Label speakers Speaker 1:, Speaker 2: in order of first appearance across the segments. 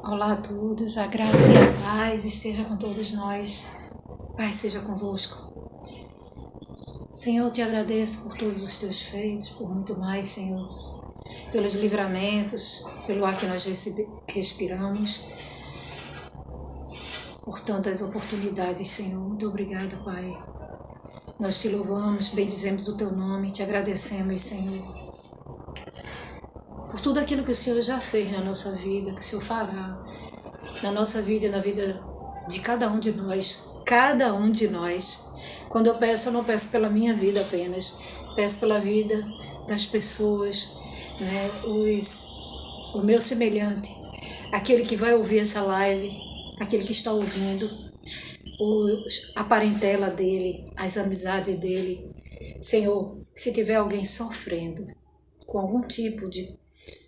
Speaker 1: Olá a todos, a graça e a paz esteja com todos nós. Pai seja convosco. Senhor, eu te agradeço por todos os teus feitos, por muito mais, Senhor, pelos livramentos, pelo ar que nós respiramos, por tantas oportunidades, Senhor. Muito obrigado, Pai. Nós te louvamos, bendizemos o teu nome, te agradecemos, Senhor, por tudo aquilo que o Senhor já fez na nossa vida, que o Senhor fará na nossa vida e na vida de cada um de nós. Cada um de nós. Quando eu peço, eu não peço pela minha vida apenas, peço pela vida das pessoas, né? O meu semelhante, aquele que vai ouvir essa live, aquele que está ouvindo, a parentela dele, as amizades dele. Senhor, se tiver alguém sofrendo com algum tipo de...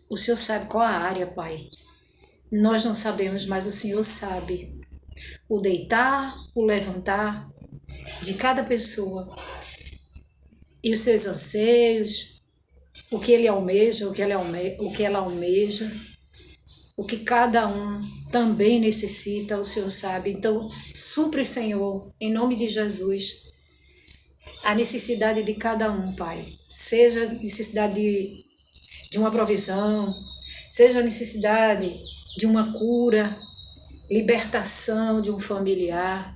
Speaker 1: O Senhor sabe qual a área, Pai. Nós não sabemos, mas o Senhor sabe. O deitar, o levantar de cada pessoa e os seus anseios, o que ele almeja, o que ela almeja, o que cada um também necessita, o Senhor sabe. Então, supre, Senhor, em nome de Jesus, a necessidade de cada um, Pai. Seja a necessidade de uma provisão, seja a necessidade de uma cura, libertação de um familiar,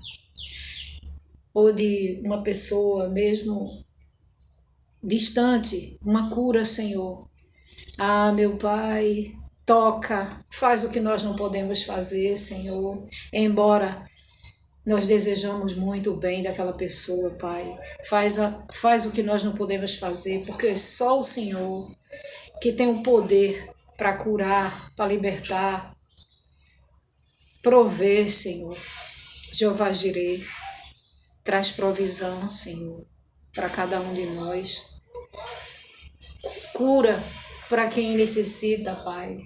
Speaker 1: ou de uma pessoa mesmo distante, uma cura, Senhor. Ah, meu Pai, toca, faz o que nós não podemos fazer, Senhor, embora nós desejamos muito o bem daquela pessoa, Pai. Faz o que nós não podemos fazer, porque só o Senhor que tem o poder para curar, para libertar, prover, Senhor. Jeová Jireh, traz provisão, Senhor, para cada um de nós. Cura para quem necessita, Pai,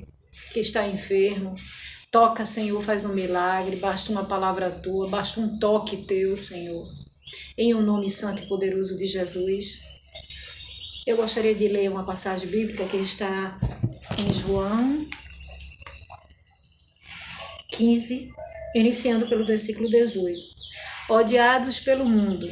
Speaker 1: que está enfermo. Toca, Senhor, faz um milagre. Basta uma palavra tua, basta um toque teu, Senhor. Em o nome santo e poderoso de Jesus. Eu gostaria de ler uma passagem bíblica que está em João 15, iniciando pelo versículo 18. Odiados pelo mundo.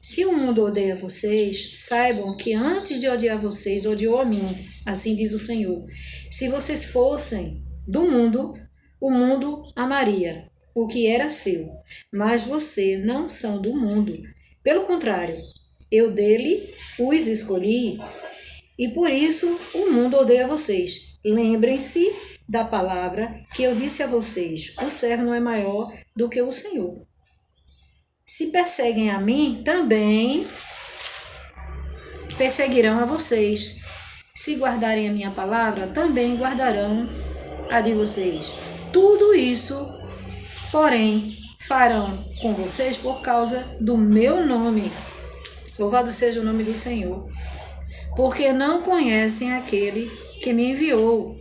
Speaker 1: Se o mundo odeia vocês, saibam que antes de odiar vocês, odiou a mim. Assim diz o Senhor. Se vocês fossem do mundo, o mundo amaria o que era seu. Mas vocês não são do mundo. Pelo contrário, eu dele os escolhi e por isso o mundo odeia vocês. Lembrem-se da palavra que eu disse a vocês. O servo não é maior do que o Senhor. Se perseguem a mim, também perseguirão a vocês. Se guardarem a minha palavra, também guardarão a de vocês. Tudo isso, porém, farão com vocês por causa do meu nome. Louvado seja o nome do Senhor. Porque não conhecem aquele que me enviou.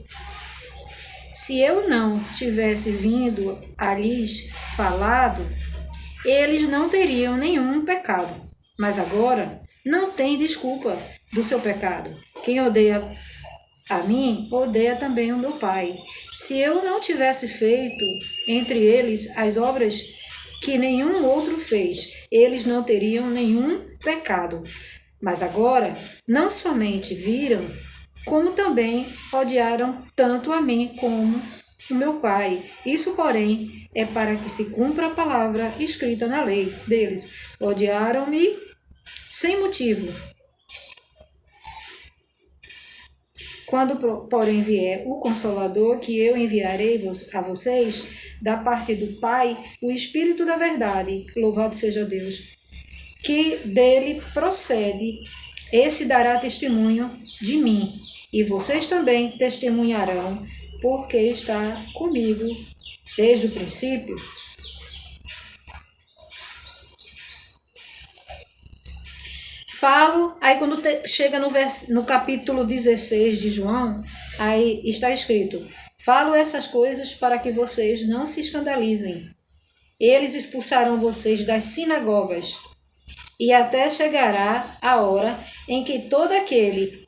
Speaker 1: Se eu não tivesse vindo a lhes falado, eles não teriam nenhum pecado. Mas agora não tem desculpa do seu pecado. Quem odeia a mim, odeia também o meu Pai. Se eu não tivesse feito entre eles as obras que nenhum outro fez, eles não teriam nenhum pecado. Mas agora não somente viram, como também odiaram tanto a mim como o meu Pai. Isso, porém, é para que se cumpra a palavra escrita na lei deles. Odiaram-me sem motivo. Quando, porém, vier o Consolador, que eu enviarei a vocês, da parte do Pai, o Espírito da verdade, louvado seja Deus, que dele procede, esse dará testemunho de mim, e vocês também testemunharão, porque está comigo desde o princípio. Falo, aí quando chega no capítulo 16 de João, aí está escrito: falo essas coisas para que vocês não se escandalizem. Eles expulsarão vocês das sinagogas, e até chegará a hora em que todo aquele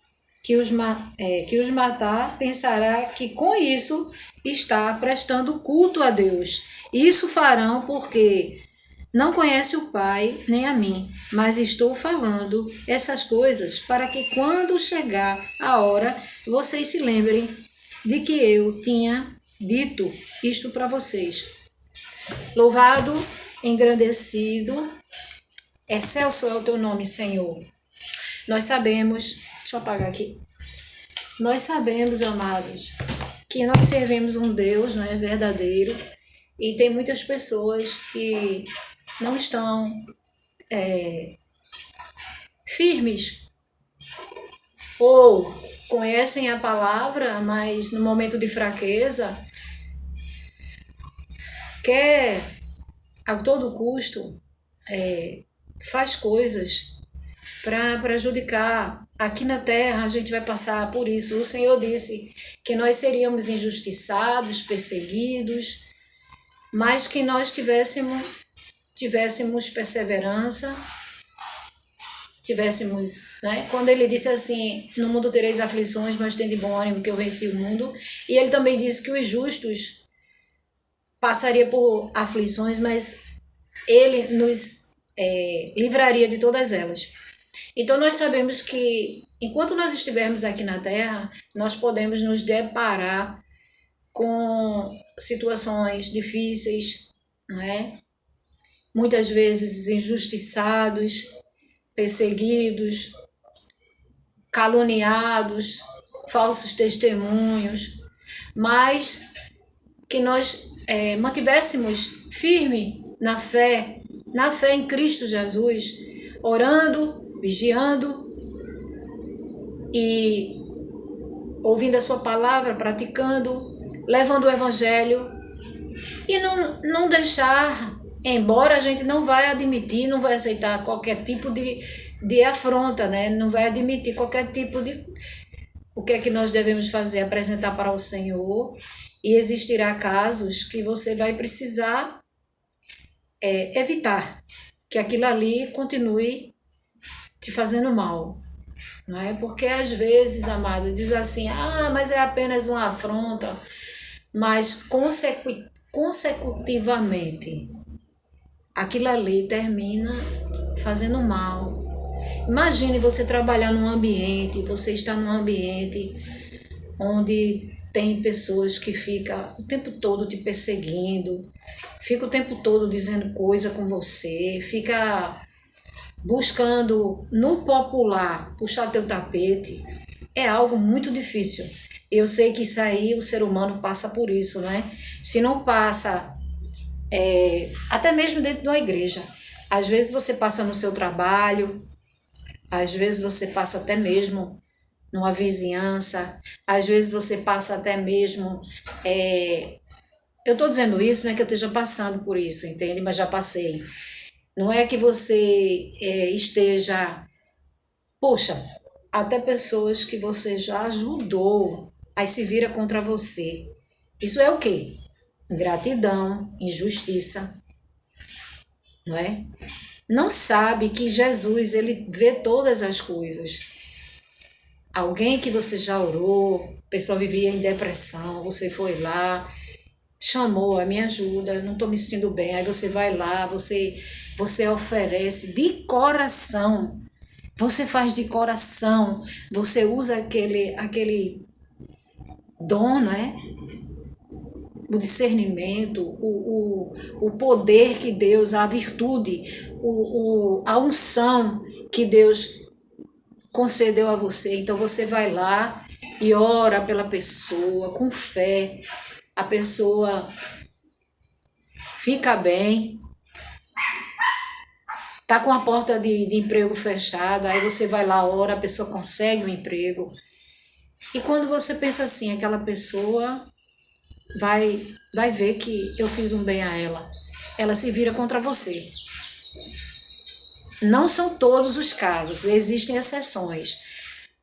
Speaker 1: que os matar pensará que com isso está prestando culto a Deus. Isso farão porque não conhece o Pai nem a mim, mas estou falando essas coisas para que quando chegar a hora vocês se lembrem de que eu tinha dito isto para vocês. Louvado, engrandecido, excelso é o teu nome, Senhor. Nós sabemos, deixa eu apagar aqui. Nós sabemos, amados, que nós servimos um Deus, não é verdadeiro, e tem muitas pessoas que não estão firmes ou conhecem a palavra, mas no momento de fraqueza quer a todo custo faz coisas para prejudicar. Aqui na terra a gente vai passar por isso. O Senhor disse que nós seríamos injustiçados, perseguidos, mas que nós tivéssemos perseverança, né? Quando ele disse assim, no mundo tereis aflições, mas tende bom ânimo que eu venci o mundo. E ele também disse que os justos passaria por aflições, mas ele nos livraria de todas elas. Então nós sabemos que enquanto nós estivermos aqui na terra, nós podemos nos deparar com situações difíceis, não é? Muitas vezes injustiçados, perseguidos, caluniados, falsos testemunhos, mas que nós mantivéssemos firme na fé em Cristo Jesus, orando, vigiando e ouvindo a sua palavra, praticando, levando o evangelho e não deixar, embora a gente não vai admitir, não vai aceitar qualquer tipo de afronta, né? Não vai admitir qualquer tipo de... O que é que nós devemos fazer? Apresentar para o Senhor, e existirá casos que você vai precisar evitar que aquilo ali continue te fazendo mal, não é? Porque às vezes, amado, diz assim, mas é apenas uma afronta, mas consecutivamente aquilo ali termina fazendo mal. Imagine você trabalhar num ambiente, você está num ambiente onde tem pessoas que ficam o tempo todo te perseguindo, fica o tempo todo dizendo coisa com você, fica buscando no popular puxar teu tapete. É algo muito difícil. Eu sei que isso aí o ser humano passa por isso, né? Se não passa, até mesmo dentro de uma igreja. Às vezes você passa no seu trabalho, às vezes você passa até mesmo numa vizinhança, às vezes você passa até mesmo... eu estou dizendo isso, não é que eu esteja passando por isso, entende? Mas já passei. Não é que você esteja... Poxa, até pessoas que você já ajudou, aí se vira contra você. Isso é o quê? Ingratidão, injustiça, não é? Não sabe que Jesus, ele vê todas as coisas. Alguém que você já orou, a pessoa vivia em depressão, você foi lá, chamou, me ajuda, eu não estou me sentindo bem, aí você vai lá, você oferece de coração, você faz de coração, você usa aquele dom, né? O discernimento, o poder que Deus, a virtude, a unção que Deus concedeu a você. Então você vai lá e ora pela pessoa com fé, a pessoa fica bem, tá com a porta de emprego fechada, aí você vai lá, ora, a pessoa consegue um emprego. E quando você pensa assim, aquela pessoa vai ver que eu fiz um bem a ela se vira contra você. Não são todos os casos, existem exceções,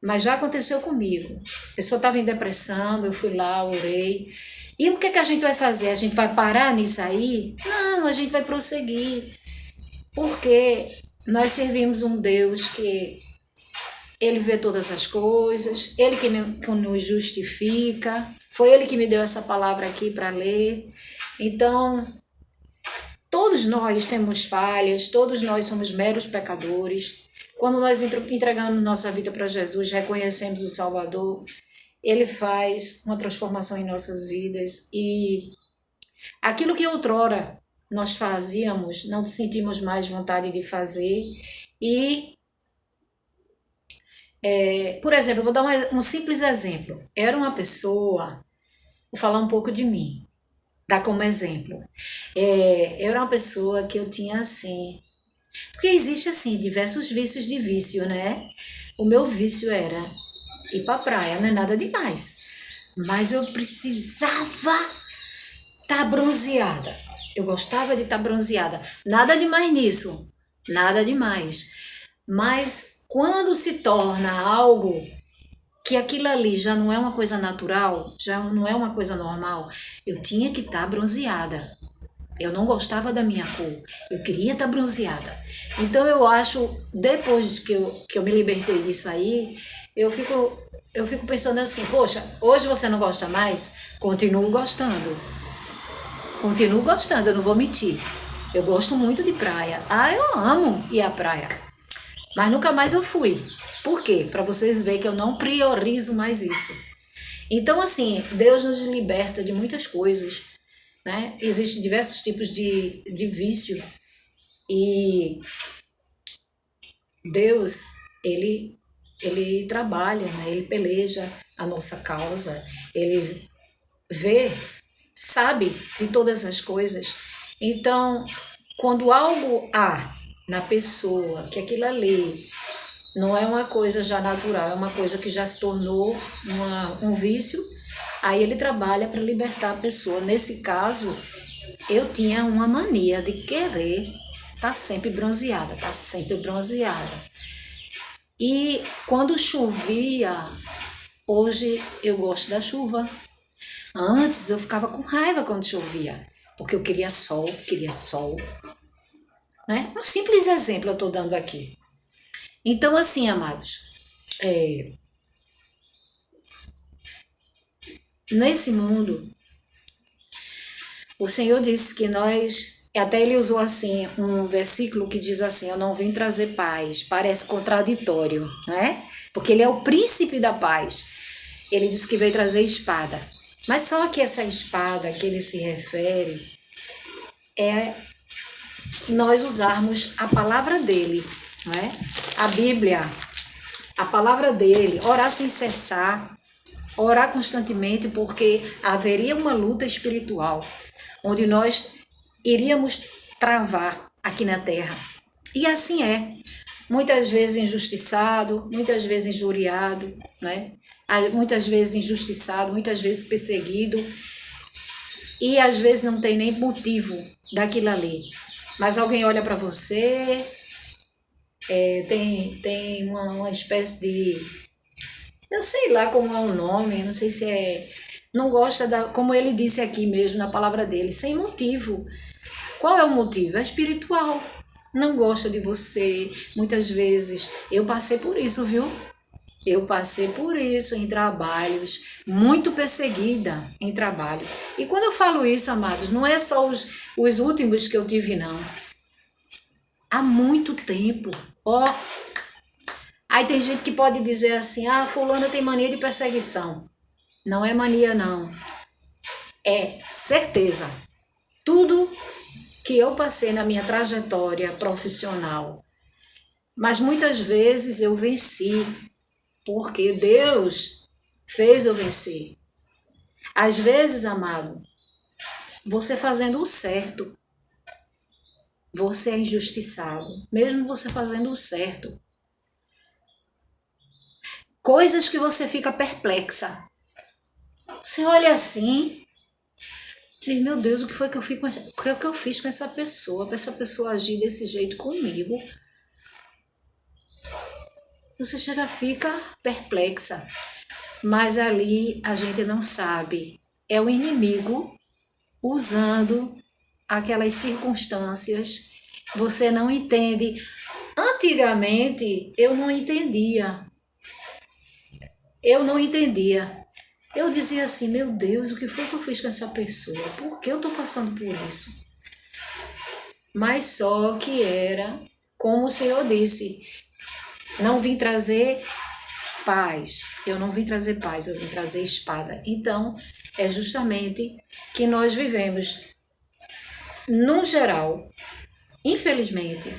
Speaker 1: mas já aconteceu comigo. A pessoa estava em depressão, eu fui lá, orei. E o que a gente vai fazer? A gente vai parar nisso aí? Não, a gente vai prosseguir, porque nós servimos um Deus que Ele vê todas as coisas, Ele que nos justifica, foi Ele que me deu essa palavra aqui para ler. Então, todos nós temos falhas, todos nós somos meros pecadores. Quando nós entregamos nossa vida para Jesus, reconhecemos o Salvador, Ele faz uma transformação em nossas vidas e aquilo que outrora nós fazíamos, não sentimos mais vontade de fazer e, por exemplo, eu vou dar um simples exemplo. Era uma pessoa, vou falar um pouco de mim, dar como exemplo. Eu era uma pessoa que eu tinha assim, porque existe assim diversos vícios de vício, né? O meu vício era ir pra praia, não é nada demais, mas eu precisava estar bronzeada. Eu gostava de estar bronzeada, nada demais nisso, nada demais. Mas quando se torna algo que aquilo ali já não é uma coisa natural, já não é uma coisa normal, eu tinha que estar bronzeada. Eu não gostava da minha cor, eu queria estar bronzeada. Então eu acho, depois que eu me libertei disso aí, eu fico pensando assim, poxa, hoje você não gosta mais? Continuo gostando. Continuo gostando, eu não vou mentir. Eu gosto muito de praia. Ah, eu amo ir à praia. Mas nunca mais eu fui. Por quê? Para vocês verem que eu não priorizo mais isso. Então, assim, Deus nos liberta de muitas coisas, né? Existem diversos tipos de vício e Deus, ele trabalha, né? Ele peleja a nossa causa, ele vê, sabe de todas as coisas. Então, quando algo há na pessoa, que aquilo ali não é uma coisa já natural, é uma coisa que já se tornou um vício, aí ele trabalha para libertar a pessoa. Nesse caso, eu tinha uma mania de querer estar sempre bronzeada, estar sempre bronzeada. E quando chovia, hoje eu gosto da chuva. Antes eu ficava com raiva quando chovia, porque eu queria sol, né? Um simples exemplo eu estou dando aqui. Então, assim, amados, nesse mundo, o Senhor disse que nós, até ele usou assim, um versículo que diz assim, eu não vim trazer paz, parece contraditório, né? Porque ele é o príncipe da paz. Ele disse que veio trazer espada. Mas só que essa espada que ele se refere é nós usarmos a palavra dele, não é? A Bíblia, a palavra dele, orar sem cessar, orar constantemente, porque haveria uma luta espiritual, onde nós iríamos travar aqui na terra. E assim é. Muitas vezes injustiçado, muitas vezes injuriado, né? Muitas vezes injustiçado, muitas vezes perseguido. E às vezes não tem nem motivo daquilo ali. Mas alguém olha para você, tem uma espécie de... Eu sei lá como é o nome, não sei se é... Não gosta como ele disse aqui mesmo na palavra dele, sem motivo. Qual é o motivo? É espiritual. Não gosta de você. Muitas vezes eu passei por isso, viu? Eu passei por isso em trabalhos, muito perseguida em trabalho. E quando eu falo isso, amados, não é só os últimos que eu tive, não. Há muito tempo. Ó. Aí tem gente que pode dizer assim, fulana tem mania de perseguição. Não é mania, não. É certeza. Tudo que eu passei na minha trajetória profissional, mas muitas vezes eu venci, porque Deus fez eu vencer. Às vezes, amado, você fazendo o certo, você é injustiçado, mesmo você fazendo o certo. Coisas que você fica perplexa. Você olha assim, diz, meu Deus, o que foi que eu fiz com essa pessoa, para essa pessoa agir desse jeito comigo? Você chega, fica perplexa, mas ali a gente não sabe. É o inimigo usando aquelas circunstâncias. Você não entende. Antigamente eu não entendia. eu não entendia. Eu dizia assim, meu Deus, o que foi que eu fiz com essa pessoa? Por que eu estou passando por isso? Mas só que era, como o Senhor disse, não vim trazer paz. Eu não vim trazer paz, eu vim trazer espada. Então, é justamente que nós vivemos, num geral, infelizmente,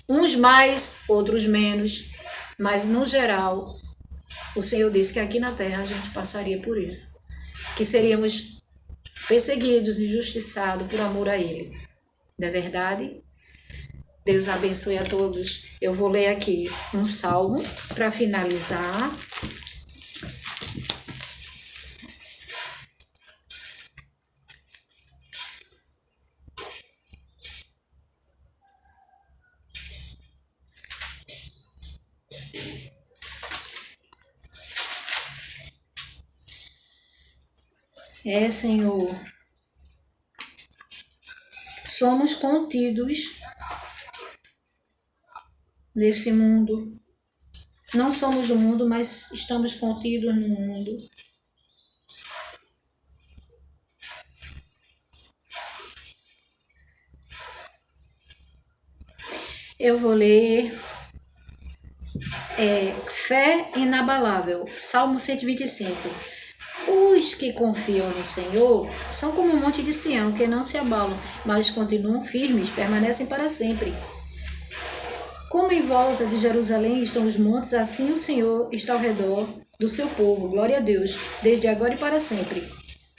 Speaker 1: uns mais, outros menos, mas no geral, o Senhor disse que aqui na terra a gente passaria por isso, que seríamos perseguidos, injustiçados por amor a Ele. Não é verdade? Deus abençoe a todos. Eu vou ler aqui um salmo para finalizar. Senhor, somos contidos nesse mundo. Não somos do mundo, mas estamos contidos no mundo. Eu vou ler Fé inabalável, Salmo 125. Os que confiam no Senhor são como um monte de Sião, que não se abalam, mas continuam firmes, permanecem para sempre. Como em volta de Jerusalém estão os montes, assim o Senhor está ao redor do seu povo. Glória a Deus, desde agora e para sempre.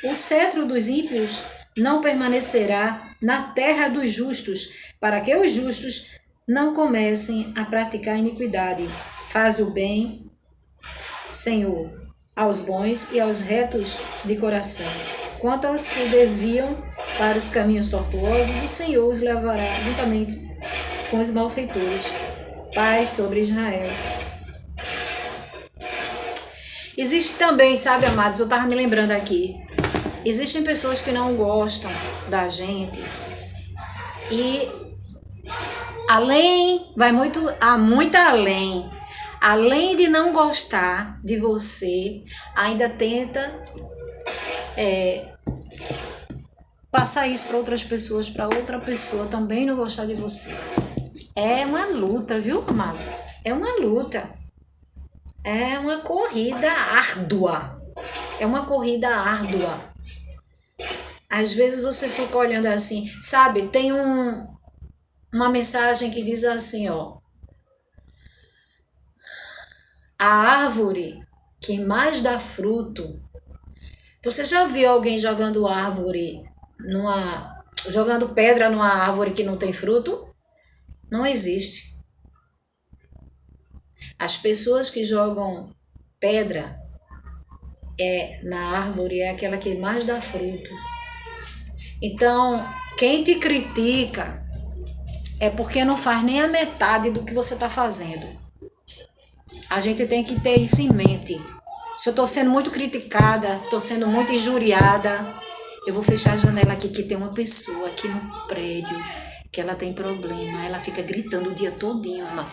Speaker 1: O cetro dos ímpios não permanecerá na terra dos justos, para que os justos não comecem a praticar iniquidade. Faz o bem, Senhor, aos bons e aos retos de coração. Quanto aos que desviam para os caminhos tortuosos, o Senhor os levará juntamente com os malfeitores. Paz sobre Israel. Existe também, sabe, amados, eu estava me lembrando aqui, existem pessoas que não gostam da gente e vai muito além de não gostar de você, ainda tenta passar isso para outras pessoas, para outra pessoa também não gostar de você. É uma luta, viu, amado? É uma luta. É uma corrida árdua. É uma corrida árdua. Às vezes você fica olhando assim, sabe? Tem uma mensagem que diz assim, ó. A árvore que mais dá fruto. Você já viu alguém jogando jogando pedra numa árvore que não tem fruto? Não existe. As pessoas que jogam pedra na árvore é aquela que mais dá fruto. Então, quem te critica é porque não faz nem a metade do que você está fazendo. A gente tem que ter isso em mente. Se eu estou sendo muito criticada, estou sendo muito injuriada, eu vou fechar a janela aqui que tem uma pessoa aqui no prédio que ela tem problema. Ela fica gritando o dia todinho, mano.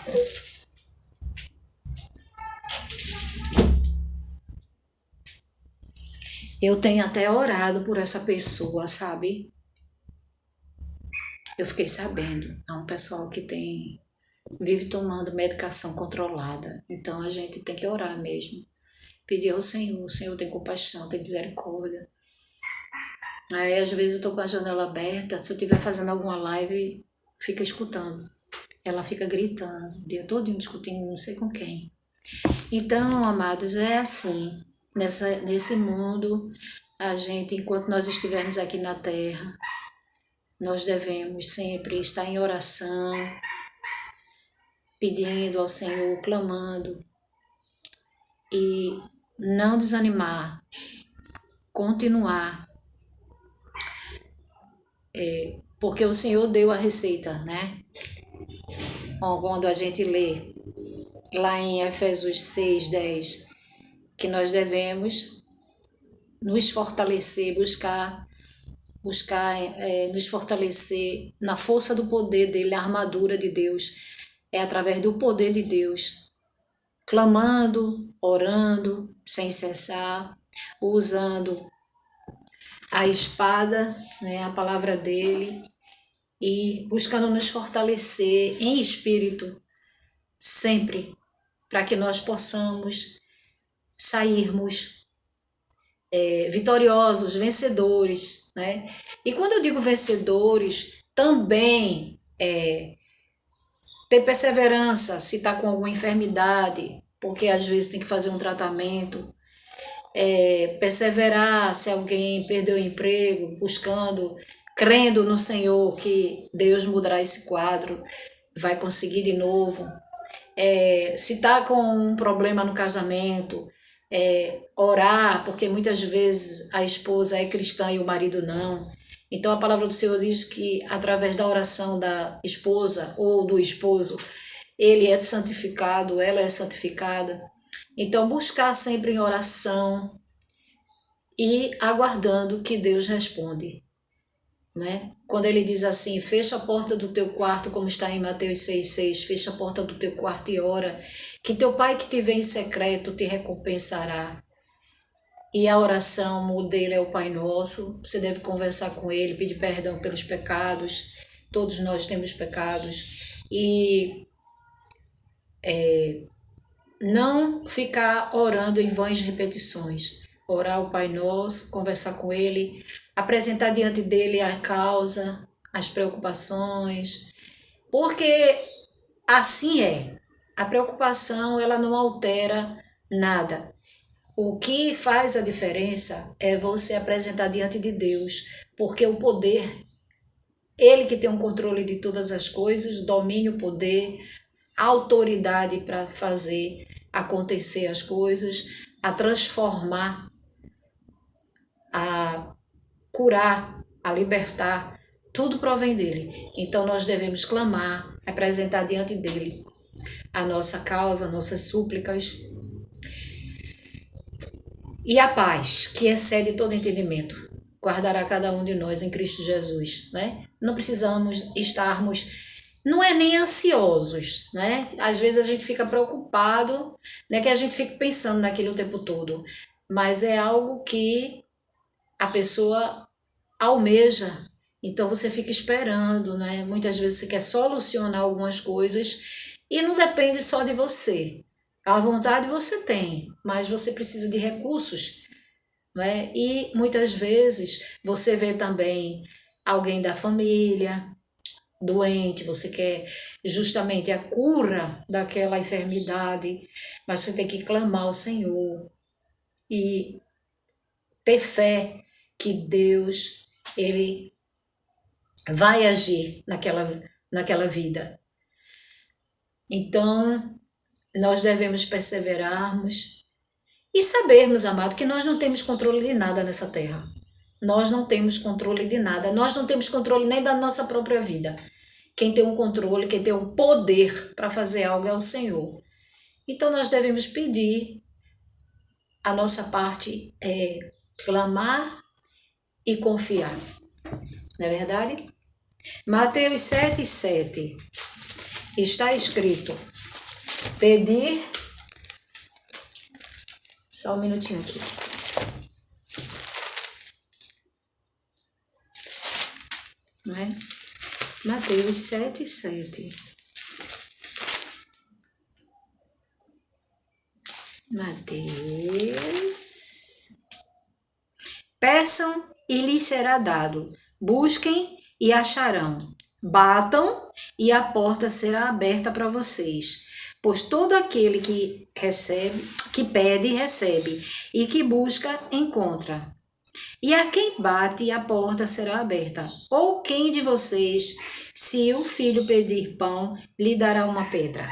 Speaker 1: Eu tenho até orado por essa pessoa, sabe? Eu fiquei sabendo. É um pessoal que vive tomando medicação controlada. Então a gente tem que orar mesmo. Pedir ao Senhor. O Senhor tem compaixão, tem misericórdia. Aí às vezes eu tô com a janela aberta. Se eu estiver fazendo alguma live, fica escutando. Ela fica gritando o dia todo discutindo não sei com quem. Então, amados, é assim. Nesse mundo, a gente, enquanto nós estivermos aqui na terra, nós devemos sempre estar em oração, pedindo ao Senhor, clamando e não desanimar, continuar, porque o Senhor deu a receita, né? Quando a gente lê lá em Efésios 6:10, que nós devemos nos fortalecer, buscar nos fortalecer na força do poder dele, a armadura de Deus. É através do poder de Deus clamando, orando, sem cessar, usando a espada, né, a palavra dele, e buscando nos fortalecer em espírito, sempre, para que nós possamos sairmos vitoriosos, vencedores, né? E quando eu digo vencedores, também ter perseverança se está com alguma enfermidade, porque às vezes tem que fazer um tratamento, perseverar se alguém perdeu o emprego, buscando, crendo no Senhor que Deus mudará esse quadro, vai conseguir de novo. Se está com um problema no casamento, orar, porque muitas vezes a esposa é cristã e o marido não. Então a palavra do Senhor diz que através da oração da esposa ou do esposo, ele é santificado, ela é santificada. Então buscar sempre em oração e aguardando que Deus responde, né? Quando ele diz assim, fecha a porta do teu quarto, como está em Mateus 6,6, fecha a porta do teu quarto e ora, que teu pai que te vê em secreto te recompensará. E a oração, o dele é o Pai Nosso, você deve conversar com ele, pedir perdão pelos pecados, todos nós temos pecados, e não ficar orando em vãs repetições, orar o Pai Nosso, conversar com ele, apresentar diante dele a causa, as preocupações, porque assim é. A preocupação, ela não altera nada. O que faz a diferença é você apresentar diante de Deus, porque o poder, ele que tem o controle de todas as coisas, domínio, poder, autoridade para fazer acontecer as coisas, a transformar, a curar, a libertar, tudo provém dele. Então nós devemos clamar, apresentar diante dele a nossa causa, nossas súplicas, e a paz, que excede todo entendimento, guardará cada um de nós em Cristo Jesus, né? Não precisamos estarmos, não é nem ansiosos, né? Às vezes a gente fica preocupado, né? Que a gente fica pensando naquilo o tempo todo, mas é algo que a pessoa almeja, então você fica esperando, né? Muitas vezes você quer solucionar algumas coisas e não depende só de você. A vontade você tem, mas você precisa de recursos, não é? E muitas vezes você vê também alguém da família doente, você quer justamente a cura daquela enfermidade, mas você tem que clamar ao Senhor e ter fé que Deus, ele vai agir naquela vida. Então, nós devemos perseverarmos e sabermos, amado, que nós não temos controle de nada nessa terra. Nós não temos controle de nada. Nós não temos controle nem da nossa própria vida. Quem tem o controle, quem tem o poder para fazer algo é o Senhor. Então nós devemos pedir, a nossa parte é clamar e confiar. Não é verdade? Mateus 7,7 está escrito: pedir. Só um minutinho aqui. Não é? Mateus 7,7. Mateus. Peçam e lhes será dado. Busquem e acharão. Batam e a porta será aberta para vocês. Pois todo aquele que recebe, que pede, recebe, e que busca, encontra. E a quem bate, a porta será aberta. Ou quem de vocês, se o filho pedir pão, lhe dará uma pedra?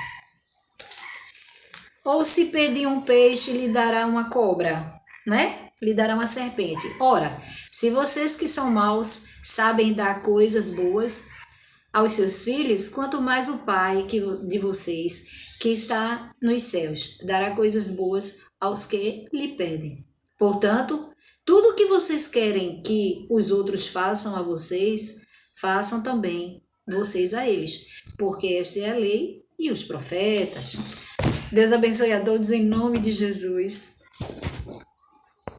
Speaker 1: Ou se pedir um peixe, lhe dará uma cobra, né? Lhe dará uma serpente. Ora, se vocês que são maus sabem dar coisas boas aos seus filhos, quanto mais o Pai de vocês, que está nos céus, dará coisas boas aos que lhe pedem. Portanto, tudo o que vocês querem que os outros façam a vocês, façam também vocês a eles, porque esta é a lei e os profetas. Deus abençoe a todos em nome de Jesus.